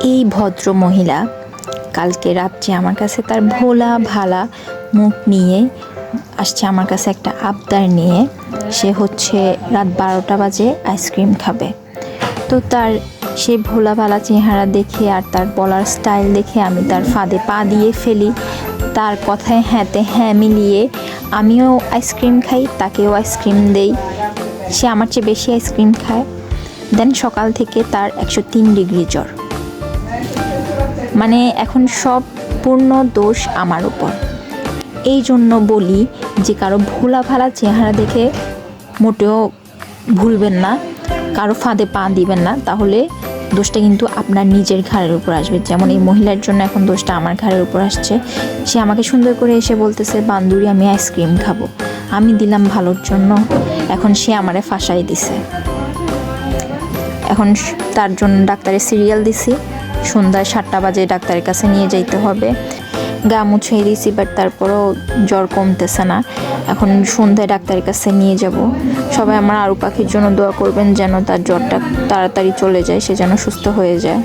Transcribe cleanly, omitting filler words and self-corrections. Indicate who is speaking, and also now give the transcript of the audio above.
Speaker 1: এই ভদ্র মহিলা কালকে রাত্রে আমার কাছে তার ভোলা ভালা মুখ নিয়ে আসছে, আমার কাছে একটা আবদার নিয়ে। সে হচ্ছে রাত 12টা বাজে আইসক্রিম খাবে। তো তার সেই ভোলা ভালা চেহারা দেখে আর তার বলার স্টাইল দেখে আমি তার ফাঁদে পা দিয়ে ফেলি। তার কথায় হ্যাঁতে হ্যাঁ মিলিয়ে আমিও আইসক্রিম খাই, তাকেও আইসক্রিম দেই। সে আমার চেয়ে বেশি আইসক্রিম খায়। দেন সকাল থেকে তার 103 ডিগ্রি জ্বর। মানে এখন সব পূর্ণ দোষ আমার উপর। এই জন্য বলি যে কারো ভোলা ভালা চেহারা দেখে মোটেও ভুলবেন না, কারো ফাঁদে পা দিবেন না, তাহলে দোষটা কিন্তু আপনার নিজের ঘাড়ের উপর আসবে। যেমন এই মহিলার জন্য এখন দোষটা আমার ঘাড়ের উপর আসছে। সে আমাকে সুন্দর করে এসে বলতেছে, বান্ধবী আমি আইসক্রিম খাবো। আমি দিলাম ভালোর জন্য, এখন সে আমারে ফাঁসাই দিছে। এখন তার জন্য ডাক্তারের সিরিয়াল দিছি, সন্ধ্যা 7টা বাজে ডাক্তারের কাছে নিয়ে যাইতে হবে। গা মুছিয়ে দিয়েছি, বাট তারপরেও জ্বর কমতেছে না। এখন সন্ধ্যায় ডাক্তারের কাছে নিয়ে যাব। সবাই আমার আরু পাখির জন্য দোয়া করবেন যেন তার জ্বরটা তাড়াতাড়ি চলে যায়, সে যেন সুস্থ হয়ে যায়।